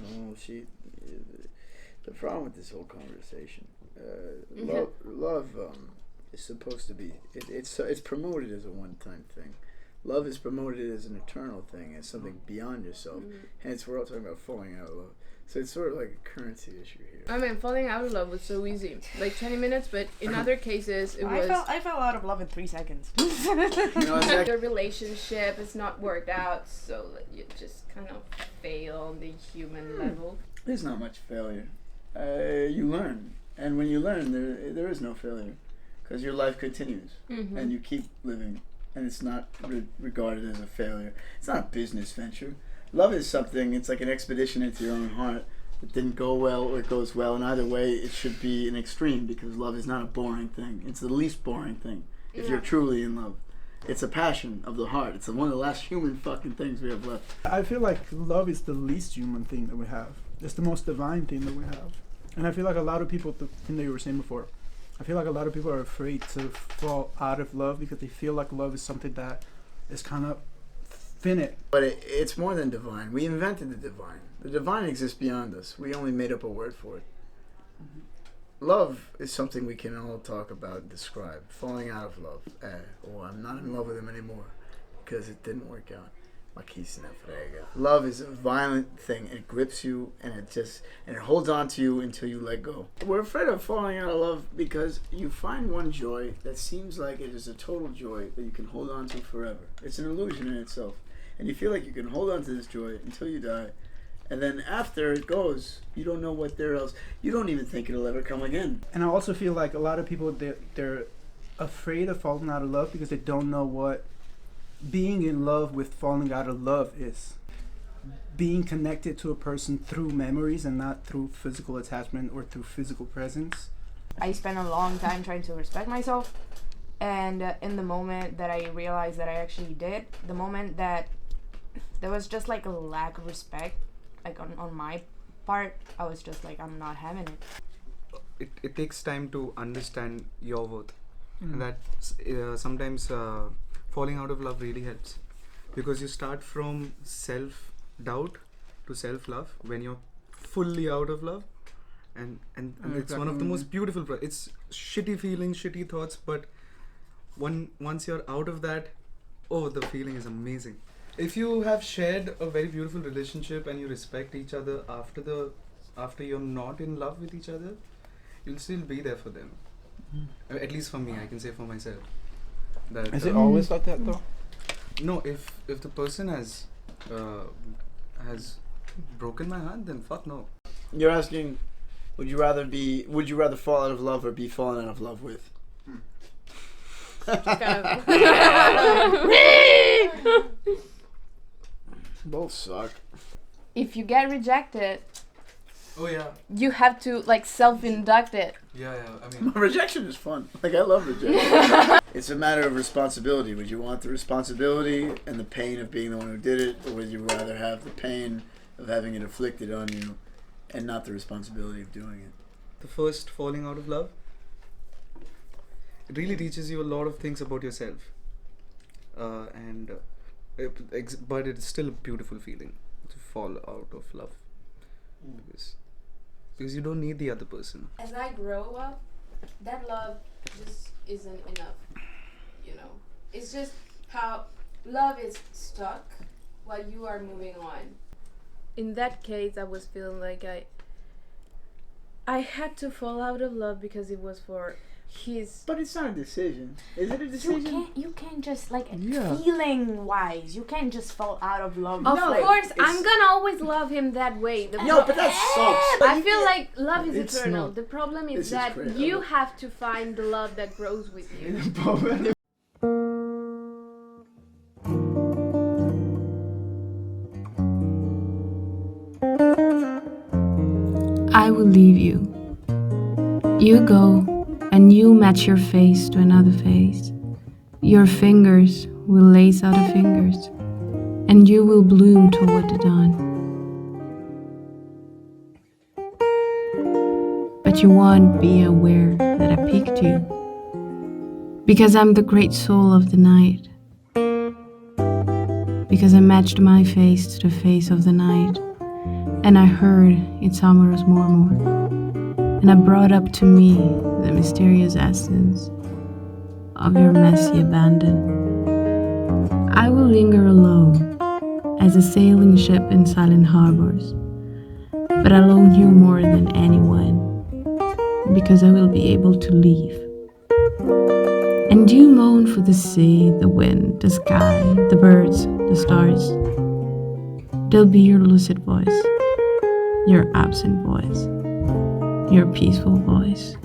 Oh, the problem with this whole conversation, love is supposed to be, it's promoted as a one-time thing. Love is promoted as an eternal thing, as something beyond yourself. Hence, we're all talking about falling out of love. So it's sort of like a currency issue here. I mean, falling out of love was so easy, like 20 minutes, but in other cases it was... I fell out of love in 3 seconds. The relationship is not worked out, so you just kind of fail on the human level. There's not much failure. You learn. And when you learn, there is no failure. Because your life continues. And you keep living. And it's not regarded as a failure. It's not a business venture. Love is something, it's like an expedition into your own heart. It didn't go well or it goes well. And either way, it should be an extreme, because love is not a boring thing. It's the least boring thing if you're truly in love. It's a passion of the heart. It's one of the last human fucking things we have left. I feel like love is the least human thing that we have. It's the most divine thing that we have. And I feel like a lot of people, the thing that you were saying before, I feel like a lot of people are afraid to fall out of love because they feel like love is something that is kind of finite. But it's more than divine. We invented the divine. The divine exists beyond us. We only made up a word for it. Love is something we can all talk about and describe. Falling out of love. I'm not in love with him anymore because it didn't work out. Love is a violent thing. It grips you and it holds on to you until you let go. We're afraid of falling out of love because you find one joy that seems like it is a total joy that you can hold on to forever. It's an illusion in itself. And you feel like you can hold on to this joy until you die. And then after it goes, you don't know what there else. You don't even think it'll ever come again. And I also feel like a lot of people, they're afraid of falling out of love because they don't know what being in love with falling out of love is. Being connected to a person through memories and not through physical attachment or through physical presence. I spent a long time trying to respect myself, and in the moment that I realized that I actually did, the moment that there was just like a lack of respect, like on my part, I was just like, I'm not having it. It takes time to understand your worth, and that sometimes falling out of love really helps, because you start from self-doubt to self-love when you're fully out of love, and it's one of the most beautiful it's shitty feelings, shitty thoughts, but once you're out of that, the feeling is amazing. If you have shared a very beautiful relationship and you respect each other after you're not in love with each other, you'll still be there for them. At least for me, I can say for myself. Is it always like that though? No, if the person has broken my heart, then fuck no. You're asking, would you rather fall out of love or be fallen out of love with? Both suck. If you get rejected, Oh yeah. you have to like self-induct it. Yeah. I mean, Rejection is fun. Like, I love rejection. It's a matter of responsibility. Would you want the responsibility and the pain of being the one who did it, or would you rather have the pain of having it inflicted on you and not the responsibility of doing it? the first falling out of love, it really teaches you a lot of things about yourself, but it's still a beautiful feeling to fall out of love, because you don't need the other person. As I grow up, that love just isn't enough, you know. It's just how love is stuck while you are moving on. In that case, I was feeling like I had to fall out of love because it was for his... But it's not a decision. Is it a decision? You can't just feeling wise. You can't just fall out of love. Of course, I'm gonna always love him that way. No, but that sucks. I feel like love is eternal. The problem is that crazy. you have to find the love that grows with you. will leave you. You go, and you match your face to another face. Your fingers will lace other fingers, and you will bloom toward the dawn. But you won't be aware that I picked you, because I'm the great soul of the night. Because I matched my face to the face of the night, and I heard its amorous murmur, and I brought up to me the mysterious essence of your messy abandon. I will linger alone as a sailing ship in silent harbors, but I'll own you more than anyone, because I will be able to leave. And you moan for the sea, the wind, the sky, the birds, the stars. They'll be your lucid voice, your absent voice, your peaceful voice.